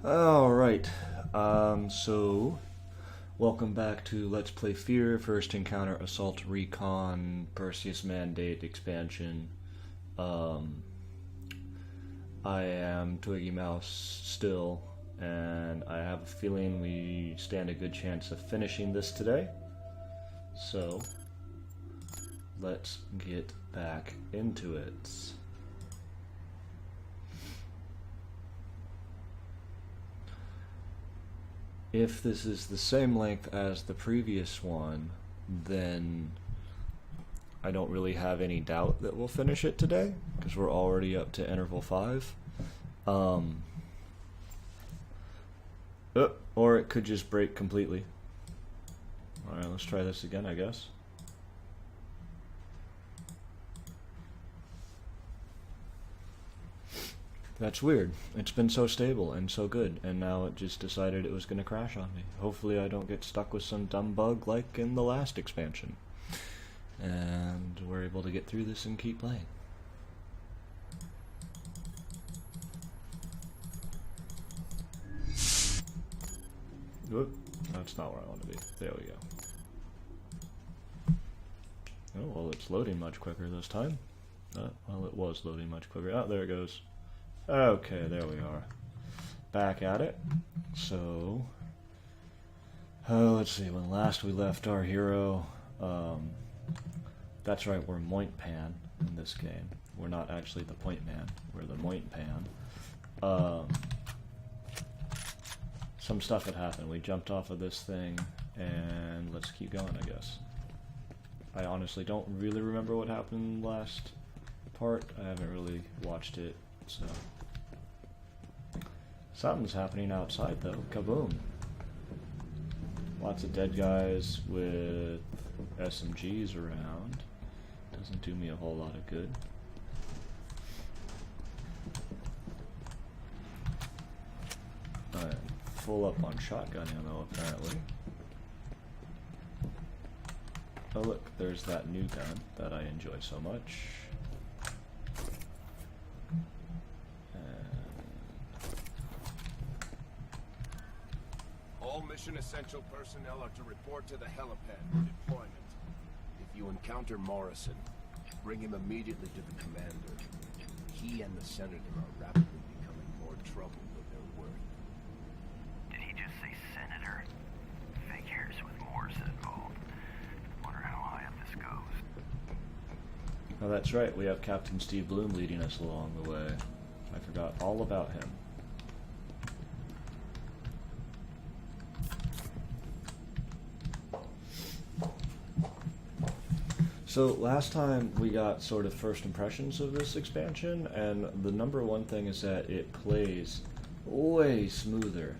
Alright, so welcome back to Let's Play Fear, First Encounter, Assault Recon, Perseus Mandate expansion. I am Twiggy Mouse still, and I have a feeling we stand a good chance of finishing this today. So, let's get back into it. If this is the same length as the previous one, then I don't really have any doubt that we'll finish it today, because we're already up to interval 5. Or it could just break completely. Alright, let's try this again, I guess. That's weird. It's been so stable and so good, and now it just decided it was going to crash on me. Hopefully I don't get stuck with some dumb bug like in the last expansion. And we're able to get through this and keep playing. Whoop. That's not where I want to be. There we go. Oh, well, it's loading much quicker this time. Well, it was loading much quicker. Oh, there it goes. Okay, there we are. Back at it. So, let's see, when last we left our hero, that's right, we're Mointpan in this game. We're not actually the Point Man, we're the Mointpan. Some stuff had happened. We jumped off of this thing, and let's keep going, I guess. I honestly don't really remember what happened last part. I haven't really watched it, so... Something's happening outside, though. Kaboom! Lots of dead guys with SMGs around. Doesn't do me a whole lot of good. I'm full up on shotgun ammo, apparently. Oh look, there's that new gun that I enjoy so much. All mission essential personnel are to report to the helipad for deployment. If you encounter Morrison, bring him immediately to the commander. He and the senator are rapidly becoming more trouble than they're worth. Did he just say senator? Figures with Morrison involved. Wonder how high up this goes. Oh, that's right, we have Captain Steve Bloom leading us along the way. I forgot all about him. So last time we got sort of first impressions of this expansion, and the number one thing is that it plays way smoother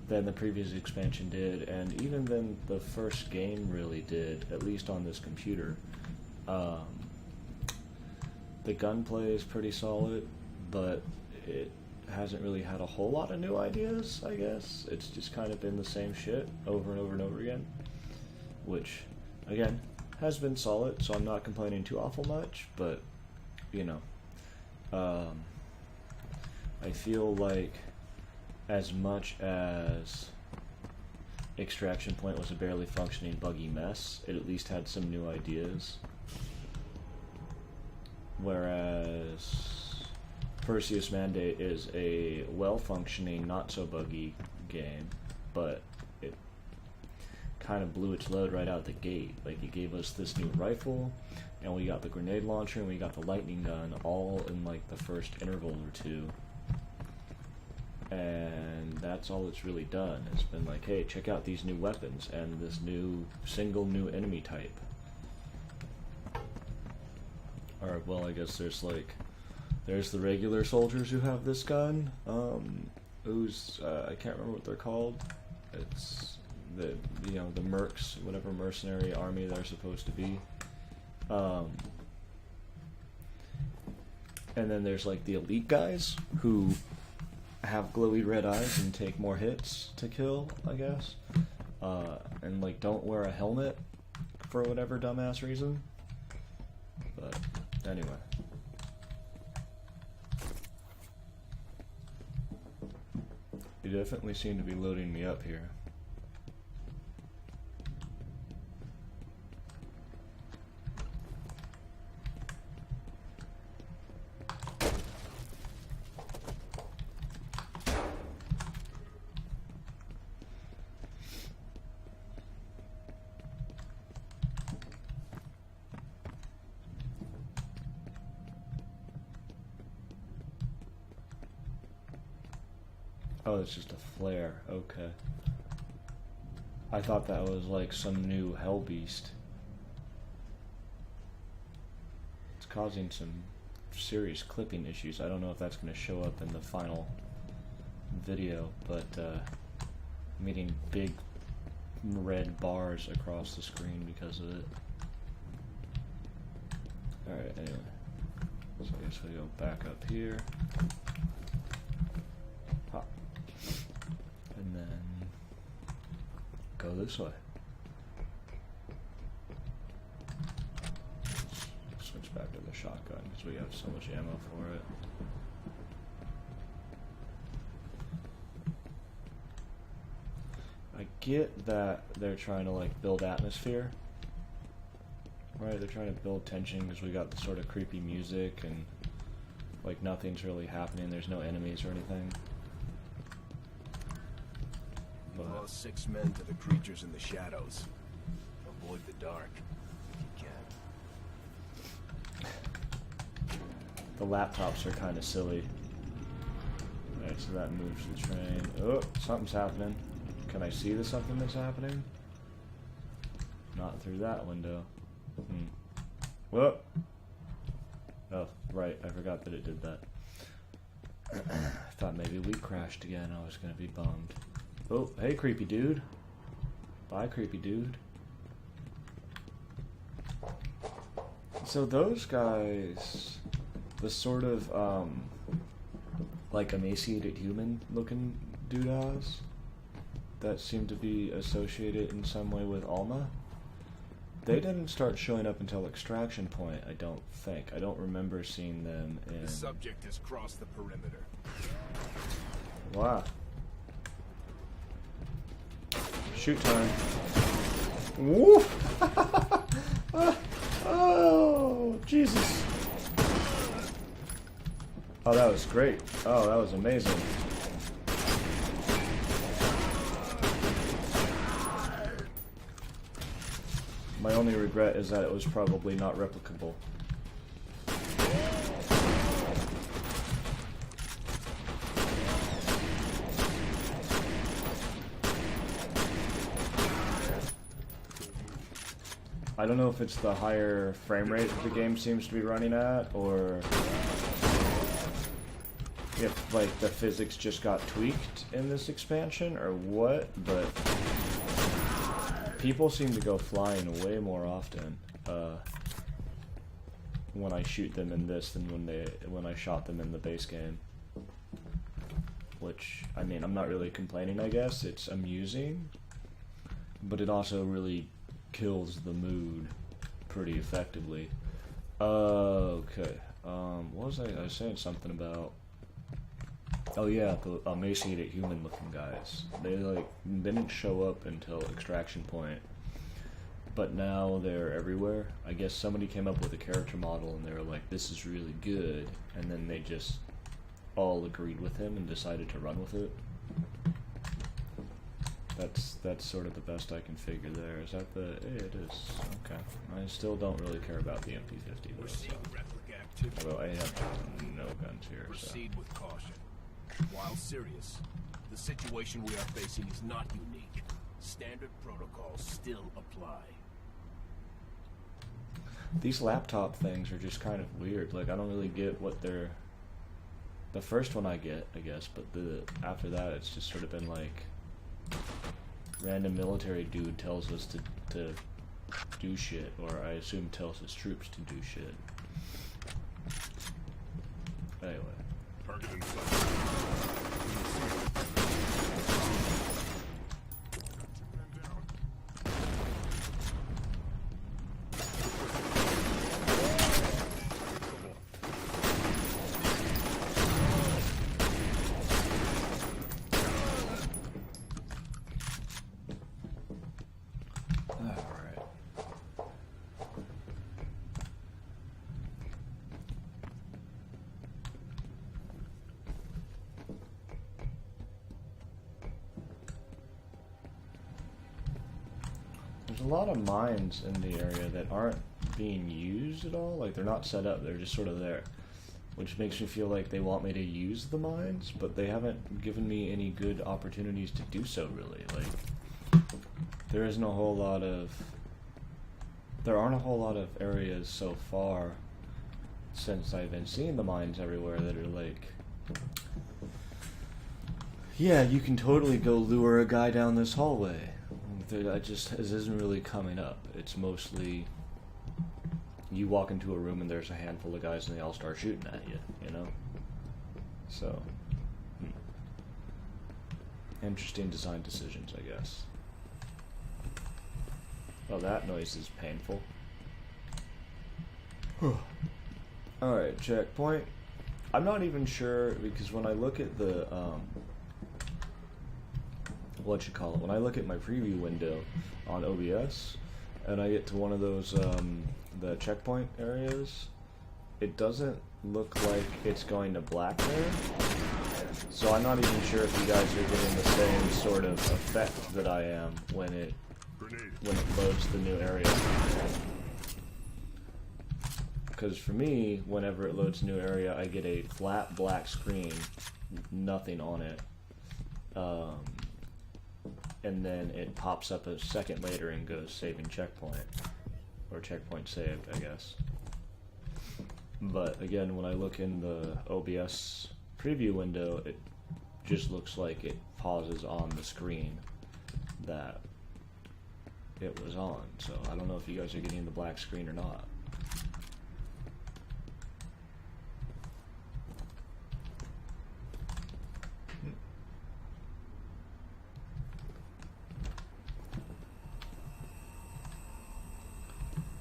than the previous expansion did, and even than the first game really did, at least on this computer. The gunplay is pretty solid, but it hasn't really had a whole lot of new ideas, I guess. It's just kind of been the same shit over and over and over again, which... again, has been solid, so I'm not complaining too awful much, but, you know, I feel like as much as Extraction Point was a barely functioning buggy mess, it at least had some new ideas, whereas Perseus Mandate is a well-functioning, not-so-buggy game, but it kind of blew its load right out the gate. Like, it gave us this new rifle, and we got the grenade launcher, and we got the lightning gun, all in like the first interval or two. And that's all it's really done. It's been like, hey, check out these new weapons and this new single new enemy type. Or, well, I guess there's like, there's the regular soldiers who have this gun. Who's I can't remember what they're called. It's the, you know, the mercs, whatever mercenary army they're supposed to be. And then there's like the elite guys who have glowy red eyes and take more hits to kill, I guess. And like don't wear a helmet for whatever dumbass reason. But anyway. They definitely seem to be loading me up here. Oh, it's just a flare. Okay. I thought that was like some new hell beast. It's causing some serious clipping issues. I don't know if that's going to show up in the final video, but I'm getting big red bars across the screen because of it. Alright, anyway. So I guess we go back up here. Hop. And then go this way. Switch back to the shotgun because we have so much ammo for it. I get that they're trying to like build atmosphere, right? They're trying to build tension because we got the sort of creepy music and like nothing's really happening. There's no enemies or anything. But Draw 6 men to the creatures in the shadows. Avoid the dark if you can. the laptops are kind of silly. Alright, so that moves the train. Oh, something's happening. Can I see the something that's happening? Not through that window. Whoop! Oh, right, I forgot that it did that. I thought maybe we crashed again. I was gonna be bummed. Oh, hey, creepy dude. Bye, creepy dude. So those guys, the sort of, like emaciated human looking doodads that seem to be associated in some way with Alma, they didn't start showing up until Extraction Point, I don't think. I don't remember seeing them in... The subject has crossed the perimeter. Wow. Shoot time. Woof! Oh, Jesus. Oh, that was great. Oh, that was amazing. My only regret is that it was probably not replicable. I don't know if it's the higher frame rate the game seems to be running at, or if like the physics just got tweaked in this expansion, or what, but people seem to go flying way more often when I shoot them in this than when I shot them in the base game. Which, I mean, I'm not really complaining, I guess. It's amusing, but it also really kills the mood pretty effectively. Okay. What was I was saying something about? Oh yeah, the emaciated human-looking guys. They didn't show up until Extraction Point, but now they're everywhere. I guess somebody came up with a character model and they were like, "This is really good," and then they just all agreed with him and decided to run with it. That's sort of the best I can figure there. Is that the... Hey, it is. Okay. I still don't really care about the MP50 though, We're so. seeing replica activity. Although I have no guns here, so. Proceed with caution. While serious, the situation we are facing is not unique. Standard protocols still apply. These laptop things are just kind of weird. Like, I don't really get what they're... The first one I get, I guess, but after that it's just sort of been like... Random military dude tells us to do shit, or I assume tells his troops to do shit. Anyway. Target in sight. a lot of mines in the area that aren't being used at all. Like, they're not set up, they're just sort of there. Which makes me feel like they want me to use the mines, but they haven't given me any good opportunities to do so, really. Like, there isn't a whole lot of... There aren't a whole lot of areas so far since I've been seeing the mines everywhere that are like... Yeah, you can totally go lure a guy down this hallway. It isn't really coming up. It's mostly... You walk into a room and there's a handful of guys and they all start shooting at you, you know? So... Interesting design decisions, I guess. Oh, that noise is painful. Alright, checkpoint. I'm not even sure, because when I look at the, when I look at my preview window on OBS, and I get to one of those, the checkpoint areas, it doesn't look like it's going to black there. So I'm not even sure if you guys are getting the same sort of effect that I am when it loads the new area. Because for me, whenever it loads a new area, I get a flat black screen, nothing on it. And then it pops up a second later and goes saving checkpoint. Or checkpoint saved, I guess. But again, when I look in the OBS preview window, it just looks like it pauses on the screen that it was on. So I don't know if you guys are getting the black screen or not.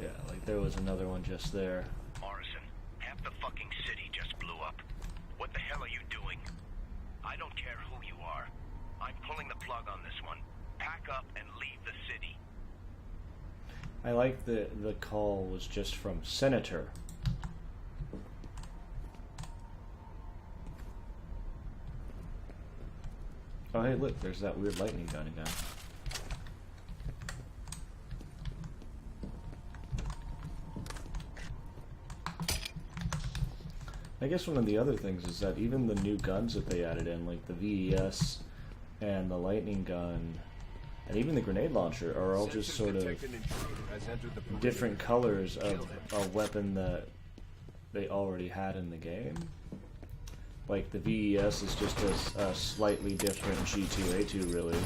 Yeah, like there was another one just there. Morrison, half the fucking city just blew up. What the hell are you doing? I don't care who you are. I'm pulling the plug on this one. Pack up and leave the city. I like the call was just from Senator. Oh hey, look, there's that weird lightning gun again. I guess one of the other things is that even the new guns that they added in, like the VES and the lightning gun, and even the grenade launcher, are all just sort of different colors of a weapon that they already had in the game. Like the VES is just a slightly different G2A2, really.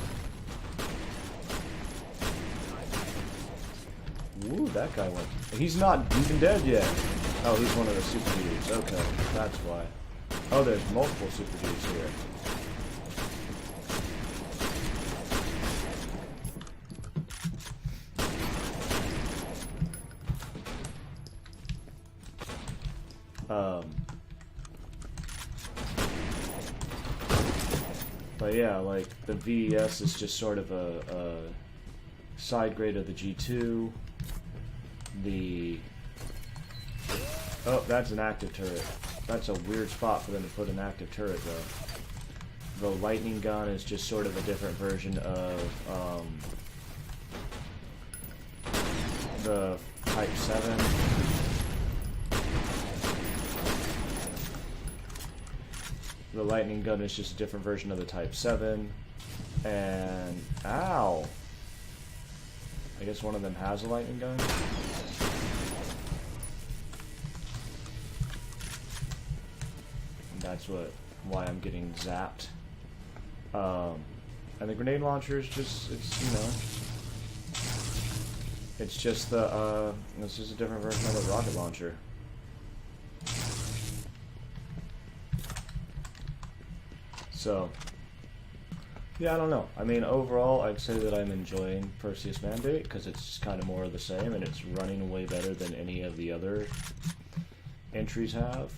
Woo, that guy went. He's not even dead yet. Oh, he's one of the super dudes. Okay, that's why. Oh, there's multiple super dudes here. But yeah, like the VES is just sort of a side grade of the G2. Oh, that's an active turret. That's a weird spot for them to put an active turret, though. The lightning gun is just sort of a different version of the Type 7. The lightning gun is just a different version of the Type 7. And... Ow! I guess one of them has a lightning gun. And that's why I'm getting zapped. And the grenade launcher is just, it's, you know... It's just it's just a different version of the rocket launcher. So, yeah, I don't know. I mean, overall, I'd say that I'm enjoying Perseus Mandate, because it's kind of more of the same, and it's running way better than any of the other entries have.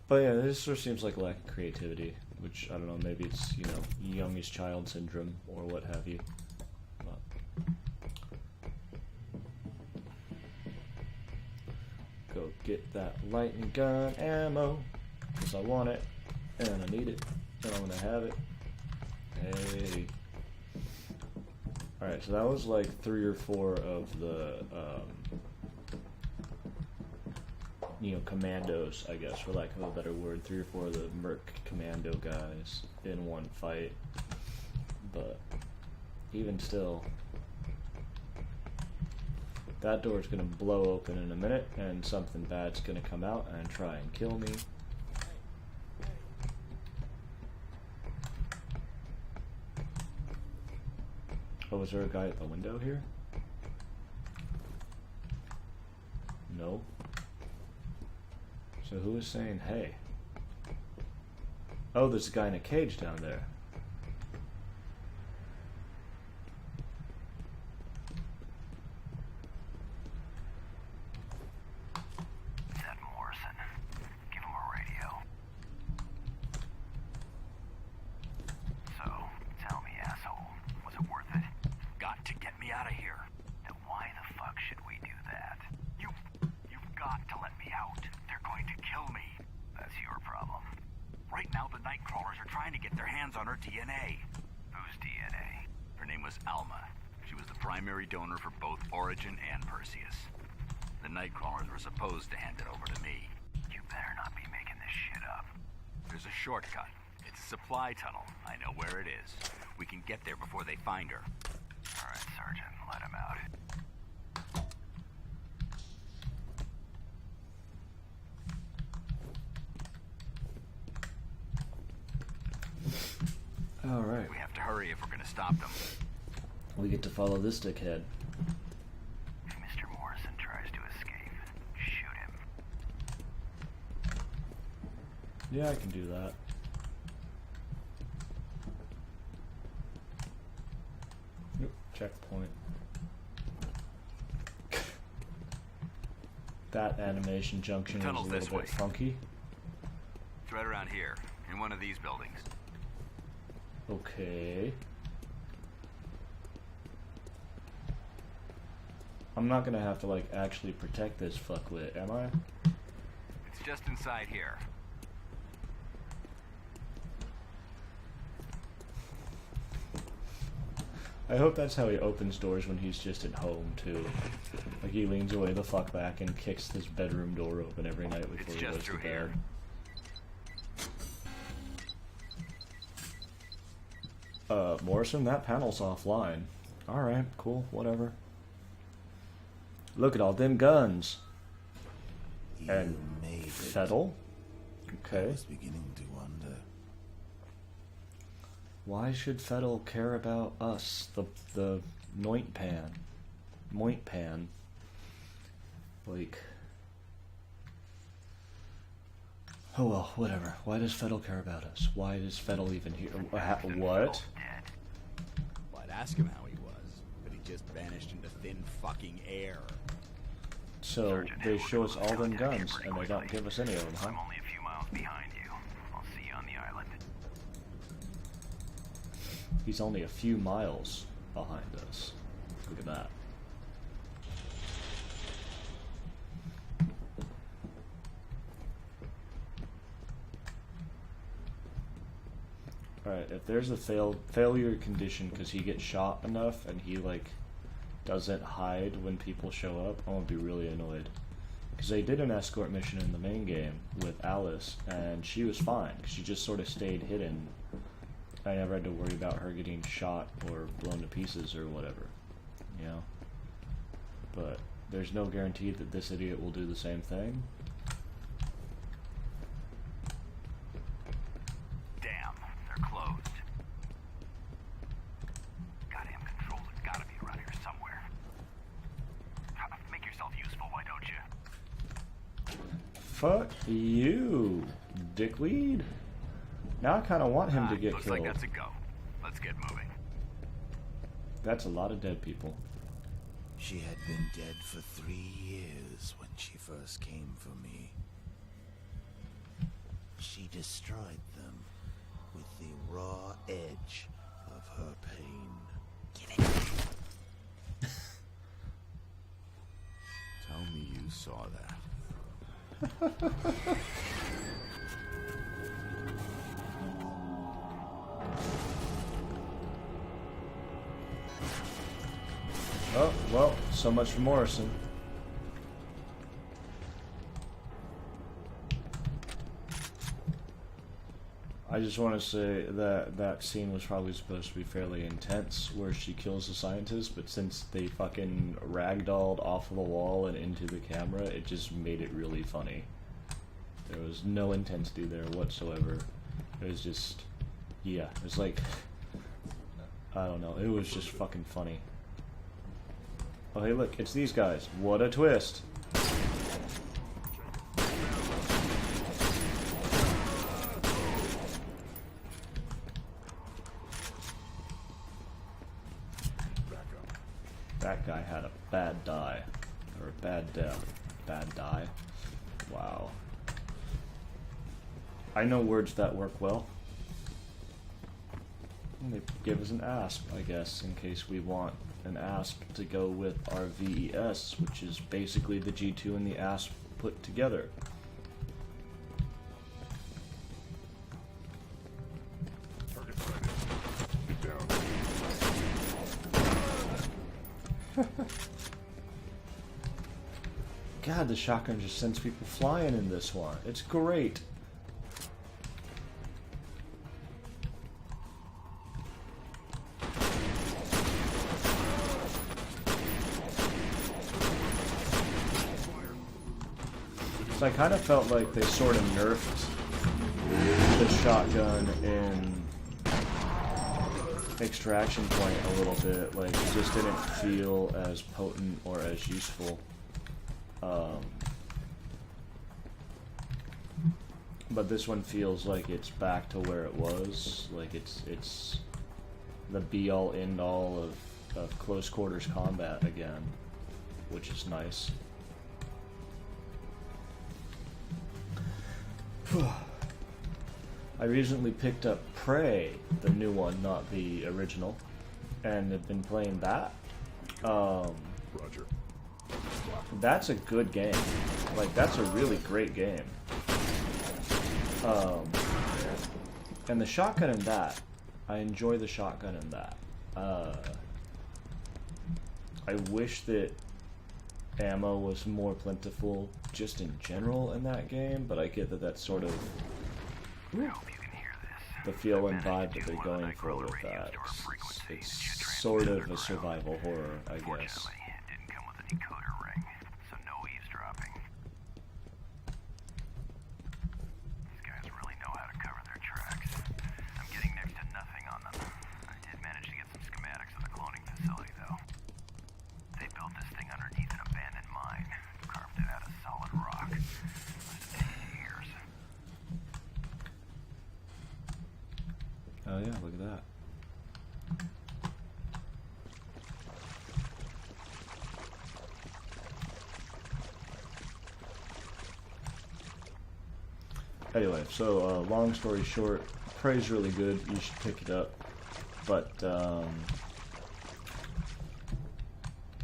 But yeah, this sort of seems like a lack of creativity, which, I don't know, maybe it's, you know, youngest child syndrome, or what have you. But go get that lightning gun ammo, because I want it, and I need it, and I'm going to have it. Hey. Alright, so that was like 3 or 4 of the, you know, commandos, I guess, for lack of a better word. 3 or 4 of the merc commando guys in one fight. But even still, that door's gonna blow open in a minute, and something bad's gonna come out and try and kill me. Oh, is there a guy at the window here? No. So who is saying hey? Oh, there's a guy in a cage down there. Is that Morrison? Give him a radio. So, tell me, asshole, was it worth it? Got to get me out of here. Then why the fuck should we do that? You've got to let me out. They're going to kill me. That's your problem. Right now, the Nightcrawlers are trying to get their hands on her DNA. Whose DNA? Her name was Alma. She was the primary donor for both Origin and Perseus. The Nightcrawlers were supposed to hand it over to me. You better not be making this shit up. There's a shortcut. It's a supply tunnel. I know where it is. We can get there before they find her. All right, Sergeant, let him out. Alright. We have to hurry if we're gonna stop them. We get to follow this dickhead. If Mr. Morrison tries to escape, shoot him. Yeah, I can do that. Yep, checkpoint. That animation junction is a Tunnel's little this bit way. funky. It's right around here, in one of these buildings. Okay. I'm not gonna have to, like, actually protect this fuckwit, am I? It's just inside here. I hope that's how he opens doors when he's just at home, too. Like, he leans away the fuck back and kicks this bedroom door open every night before It's he just goes to through here. bed. Morrison, that panel's offline. Alright, cool, whatever. Look at all them guns. You And made it. Fettel? I Okay. was beginning to wonder. Why should Fettel care about us, the Nointpan? Mointpan. Like... Oh well, whatever. Why does Fettel care about us? Why does Fettel even here? What? Dead. Well, I'd ask him how he was, but he just vanished into thin fucking air. So Sergeant, they we'll show us all them contact you guns, pretty and they don't quickly. give us any of them, huh? I'm only a few miles behind you. I'll see you on the island. He's only a few miles behind us. Look at that. Alright, if there's a failure condition because he gets shot enough and he, like, doesn't hide when people show up, I'm gonna be really annoyed. Because they did an escort mission in the main game with Alice, and she was fine, 'cause she just sort of stayed hidden. I never had to worry about her getting shot or blown to pieces or whatever, you know? But there's no guarantee that this idiot will do the same thing. Damn, they're closed. Goddamn controls have gotta be around here somewhere. Make yourself useful, why don't you? Fuck you, dickweed. Now I kind of want him to get looks killed. like that's a go. Let's get moving. That's a lot of dead people. She had been dead for 3 years when she first came for me. She destroyed them with the raw edge of her pain. Tell me you saw that. So much for Morrison. I just want to say that that scene was probably supposed to be fairly intense, where she kills the scientist, but since they fucking ragdolled off of the wall and into the camera, it just made it really funny. There was no intensity there whatsoever. It was just, yeah, it was like, I don't know, it was just fucking funny. Oh hey look, it's these guys. What a twist! That guy had a bad die. Or a bad death. Bad die. Wow. I know words that work well. And they give us an ASP, I guess, in case we want an ASP to go with our VES, which is basically the G2 and the ASP put together. Target sighted. Get down. God, the shotgun just sends people flying in this one. It's great. So I kind of felt like they sort of nerfed the shotgun in Extraction Point a little bit. Like, it just didn't feel as potent or as useful. But this one feels like it's back to where it was. Like it's the be-all end-all of close quarters combat again, which is nice. I recently picked up Prey, the new one, not the original, and have been playing that. Roger. That's a good game. Like, that's a really great game. And the shotgun in that, I enjoy the shotgun in that. I wish that ammo was more plentiful just in general in that game, but I get that that's sort of the feel and vibe that they're going for with that. It's sort of a survival horror, I guess. Didn't come with a decoder ring, so no eavesdropping. These guys really know how to cover their tracks. I'm getting next to nothing on them. I did manage to get some schematics of the cloning facility, though. They built this thing underneath an abandoned mine, carved it out of solid rock. Must have taken years. Oh yeah, look at that. Anyway, so long story short, Prey's really good. You should pick it up, but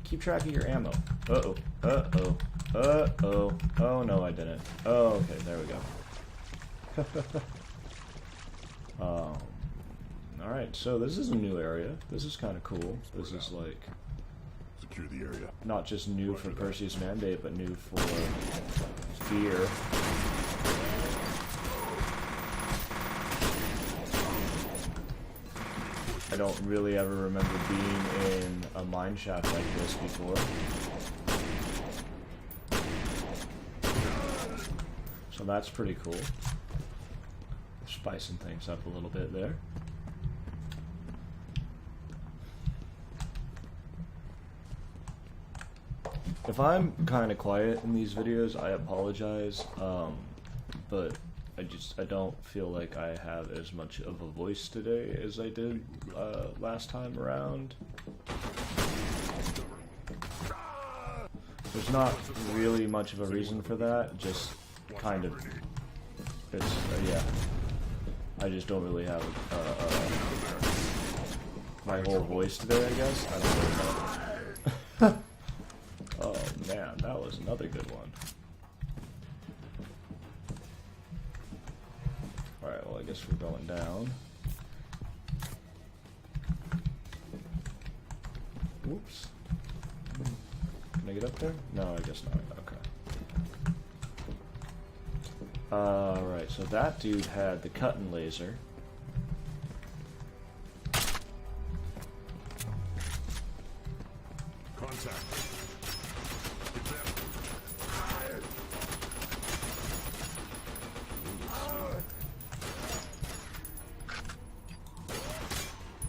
keep track of your ammo. Uh-oh, uh-oh, uh-oh. Oh no, I didn't. Oh, okay, there we go. Alright, so this is a new area. This is kind of cool. This is like Secure the area. not just new for Perseus Mandate, but new for Fear. I don't really ever remember being in a mine shaft like this before. So that's pretty cool. Spicing things up a little bit there. If I'm kind of quiet in these videos, I apologize, but I don't feel like I have as much of a voice today as I did last time around. There's not really much of a reason for that, just kind of, it's, yeah, I just don't really have my whole voice today, I guess. I don't really know. Oh man, that was another good one. Alright, well I guess we're going down. Whoops. I get up there? No, I guess not. Okay. Alright, so that dude had the cutting laser. Contact.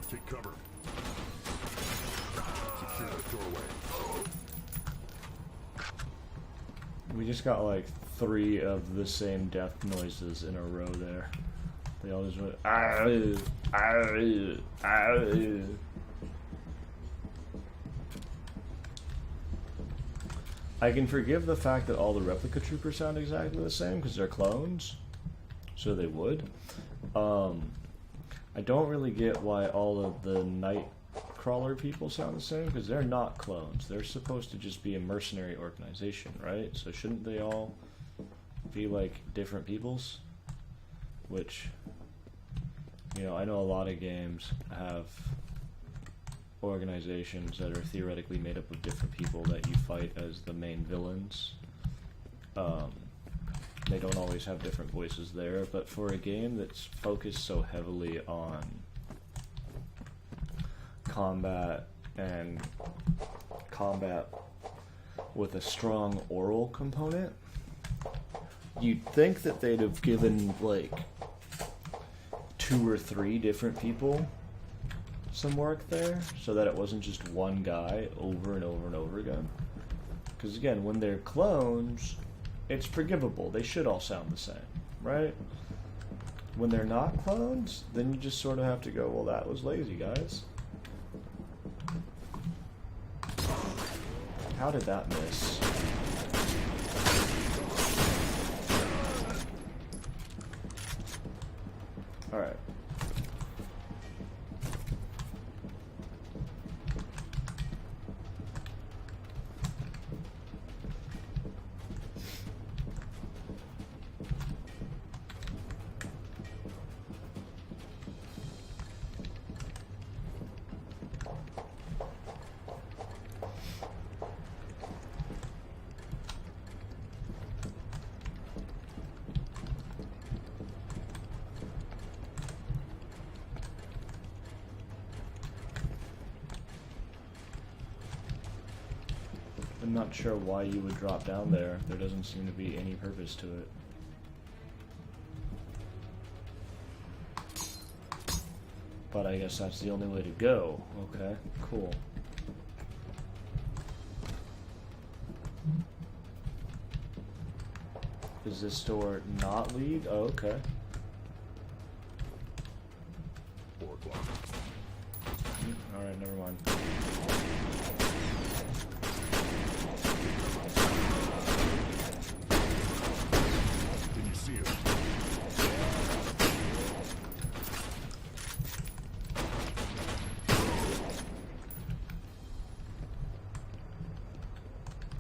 Take cover. Secure the doorway. We just got like 3 of the same death noises in a row there. They all just went, "Arr, arr, arr." I can forgive the fact that all the replica troopers sound exactly the same because they're clones, so they would. I don't really get why all of the Nightcrawler people sound the same because they're not clones. They're supposed to just be a mercenary organization, right? So shouldn't they all be like different peoples? Which, you know, I know a lot of games have organizations that are theoretically made up of different people that you fight as the main villains. They don't always have different voices there, but for a game that's focused so heavily on combat and combat with a strong oral component, you'd think that they'd have given like 2 or 3 different people some work there, so that it wasn't just one guy over and over and over again. Because again, when they're clones, it's forgivable. They should all sound the same, right? When they're not clones, then you just sort of have to go, well, that was lazy, guys. How did that miss? Alright. I'm not sure why you would drop down there. There doesn't seem to be any purpose to it. But I guess that's the only way to go. Okay, cool. Does this door not lead? Oh, okay. 4 o'clock. Alright, never mind. Can you see it?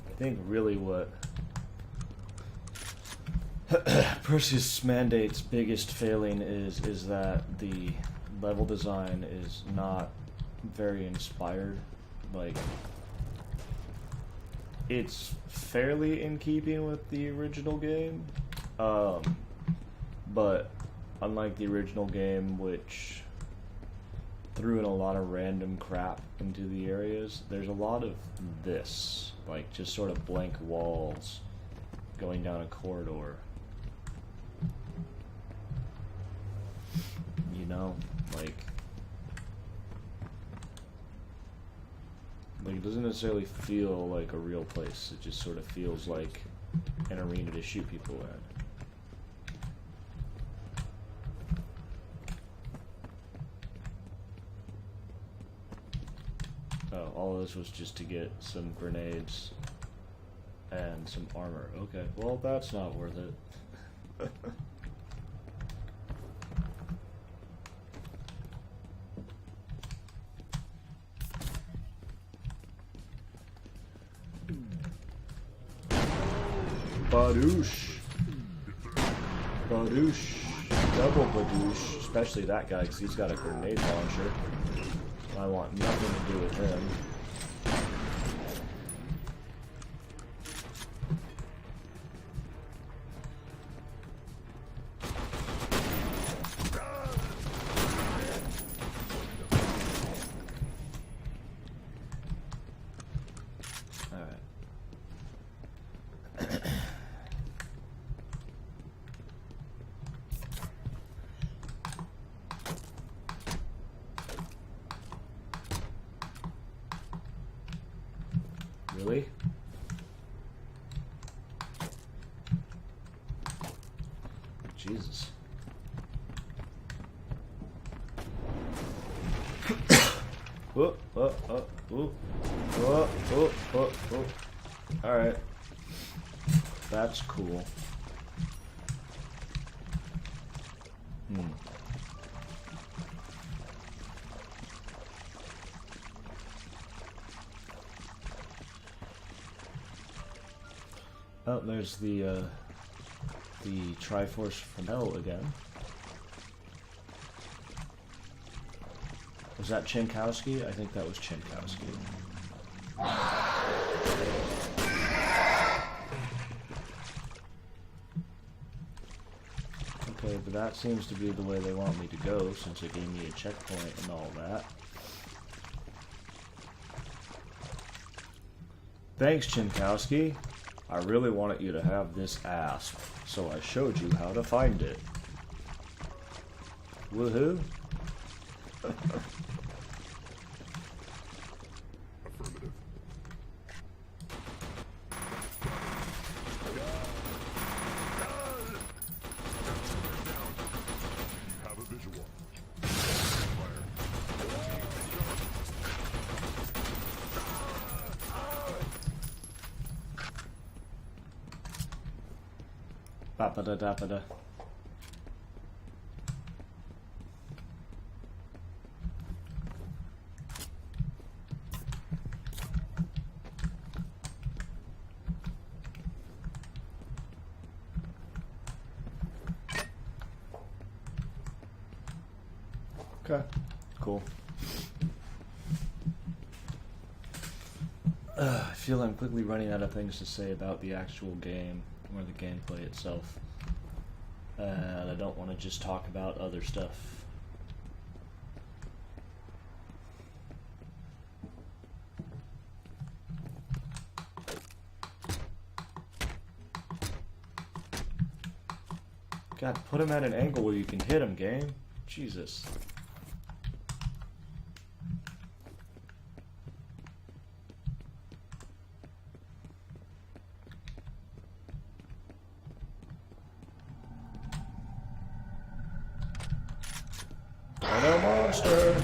I think really what Perseus Mandate's biggest failing is that the level design is not very inspired. Like, it's fairly in keeping with the original game, but unlike the original game, which threw in a lot of random crap into the areas, there's a lot of this, like just sort of blank walls going down a corridor. You know, like it doesn't necessarily feel like a real place. It just sort of feels like an arena to shoot people at. Oh, all of this was just to get some grenades and some armor. Okay, well that's not worth it. Badoosh. Badoosh. Double badoosh. Especially that guy, because he's got a grenade launcher. I want nothing to do with him. Really? Jesus. Oh, oh, oh, oh, oh, oh, oh, oh. Alright. That's cool. Oh, there's the Triforce from Hell again. Was that Chinkowski? I think that was Chinkowski. Okay, but that seems to be the way they want me to go, since it gave me a checkpoint and all that. Thanks, Chinkowski. I really wanted you to have this asp, so I showed you how to find it. Woohoo! Affirmative. Have a visual. Fire. Ba-ba-da-da-ba-da. Okay, cool. I feel I'm quickly running out of things to say about the actual game, or the gameplay itself. And I don't want to just talk about other stuff. God, put him at an angle where you can hit him, game. Jesus. Rhino monster!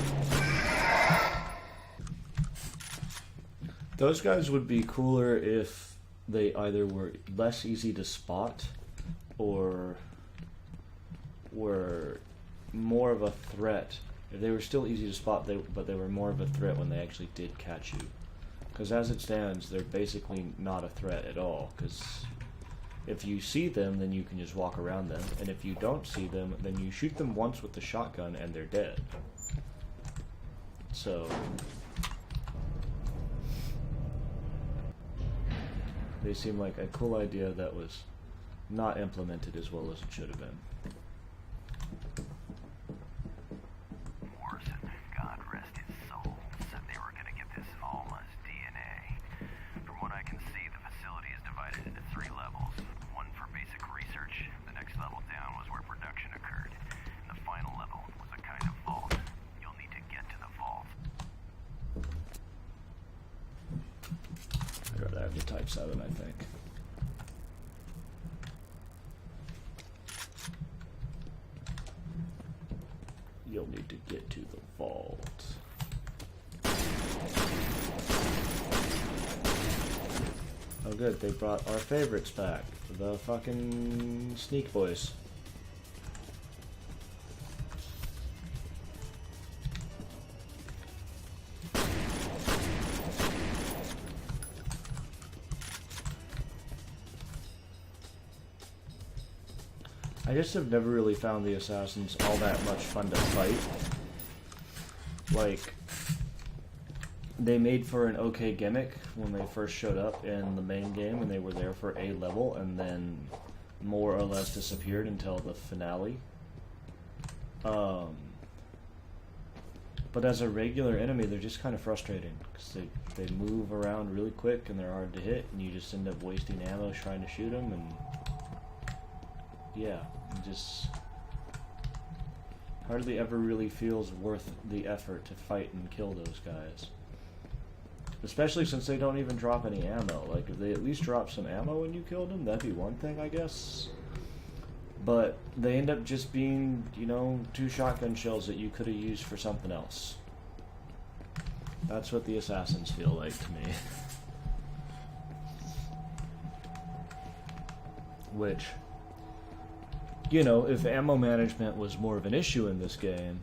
Those guys would be cooler if they either were less easy to spot or were more of a threat. If they were still easy to spot, but they were more of a threat when they actually did catch you. Because as it stands, they're basically not a threat at all. Because if you see them, then you can just walk around them. And if you don't see them, then you shoot them once with the shotgun and they're dead. So they seem like a cool idea that was not implemented as well as it should have been. Morrison, God rest his soul, said they were gonna get this Alma's DNA. From what I can see, the facility is divided into 3 levels. One for basic research, the next level down was where production occurred, and the final level was a kind of vault. You'll need to get to the vault. I'd rather have the Type 7, I think. You'll need to get to the vault. Oh good, they brought our favorites back. The fucking Sneak Boys. I just have never really found the assassins all that much fun to fight. Like, they made for an okay gimmick when they first showed up in the main game, and they were there for a level, and then more or less disappeared until the finale. But as a regular enemy, they're just kind of frustrating, because they move around really quick, and they're hard to hit, and you just end up wasting ammo trying to shoot them, and yeah, it just hardly ever really feels worth the effort to fight and kill those guys. Especially since they don't even drop any ammo. Like, if they at least drop some ammo when you killed them, that'd be one thing, I guess. But they end up just being, you know, 2 shotgun shells that you could have used for something else. That's what the assassins feel like to me. Which, you know, if ammo management was more of an issue in this game,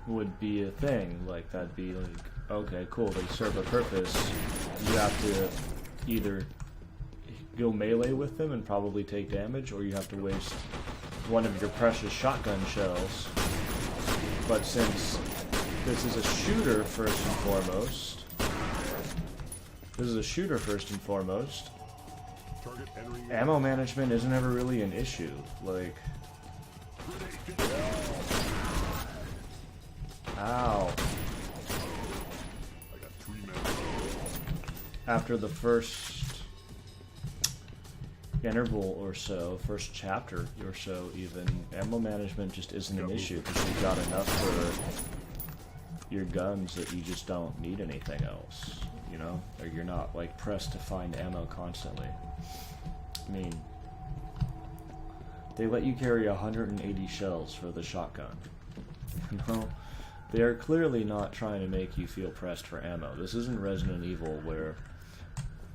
would be a thing. Like, that'd be like, okay, cool, they serve a purpose. You have to either go melee with them and probably take damage, or you have to waste one of your precious shotgun shells. But since this is a shooter first and foremost, Target entering. ammo management isn't ever really an issue. Like, ow. I got 3 men. After the first interval or so, first chapter or so even, ammo management just isn't an issue because you've got enough for your guns that you just don't need anything else, you know? Or you're not, like, pressed to find ammo constantly. I mean, they let you carry 180 shells for the shotgun. You know? They are clearly not trying to make you feel pressed for ammo. This isn't Resident Evil where,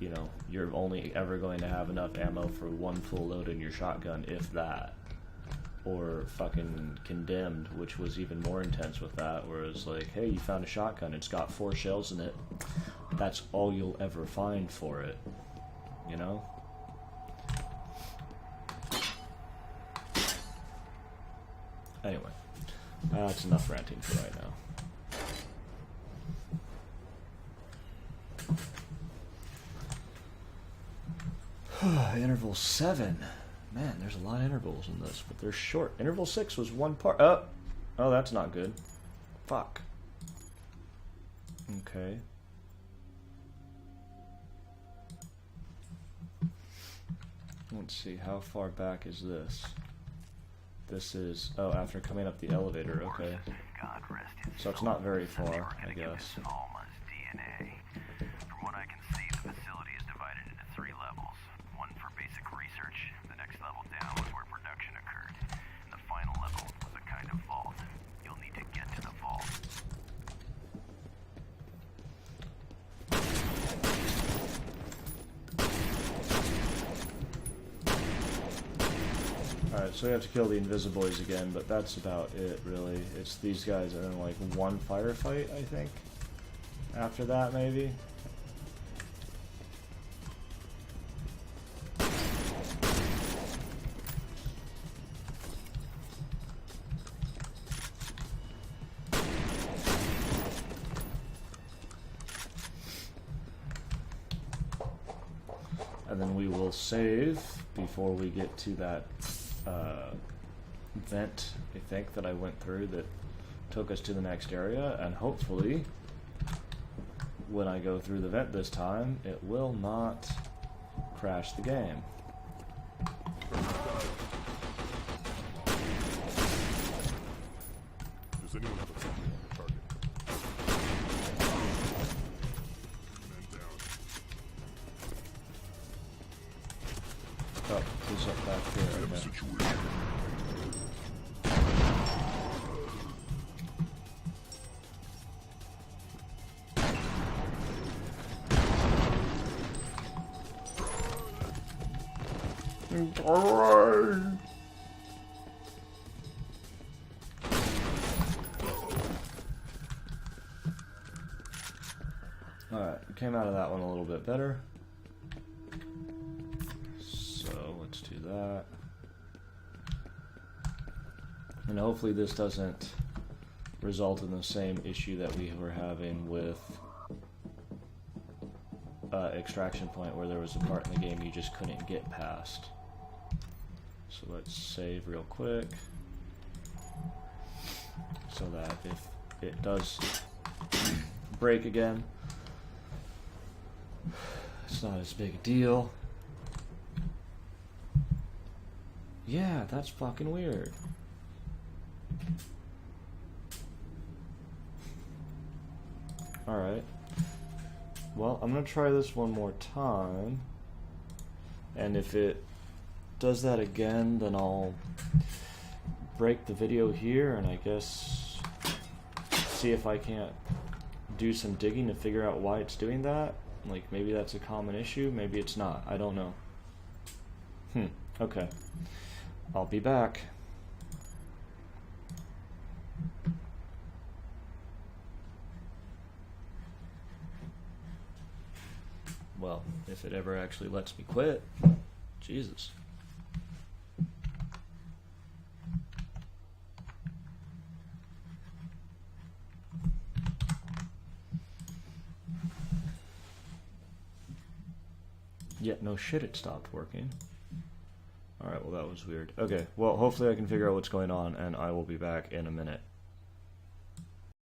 you know, you're only ever going to have enough ammo for 1 full load in your shotgun, if that. Or fucking Condemned, which was even more intense with that, where it's like, hey, you found a shotgun, it's got 4 shells in it. That's all you'll ever find for it. You know? Anyway, that's enough ranting for right now. Interval 7. Man, there's a lot of intervals in this, but they're short. Interval 6 was 1 part. Oh, that's not good. Fuck. Okay. Let's see, how far back is this? This is, oh, after coming up the elevator, okay. God rest his So it's soul. not very Said they far, were I gonna give guess. us Alma's DNA. From what I can see, the facility is divided into 3 levels. One for basic research, the next level down was where production occurred, and the final level was a kind of vault. You'll need to get to the vault. Alright, so we have to kill the Invisiboys again, but that's about it, really. It's these guys and then, like, 1 firefight, I think. After that, maybe? And then we will save before we get to that vent, I think, that I went through that took us to the next area, and hopefully when I go through the vent this time, it will not crash the game. Does anyone have a target? Men down. Oh, he's up back here. We have a Okay. situation. Alright, we came out of that one a little bit better. So let's do that. And hopefully this doesn't result in the same issue that we were having with Extraction Point, where there was a part in the game you just couldn't get past. So let's save real quick, so that if it does break again, it's not as big a deal. Yeah, that's fucking weird. Alright. Well, I'm gonna try this one more time, and if it does that again, then I'll break the video here, and I guess see if I can't do some digging to figure out why it's doing that. Like, maybe that's a common issue, maybe it's not, I don't know. Okay. I'll be back. Well, if it ever actually lets me quit. Jesus. Yeah, no shit, it stopped working. Alright, well that was weird. Okay, well hopefully I can figure out what's going on, and I will be back in a minute.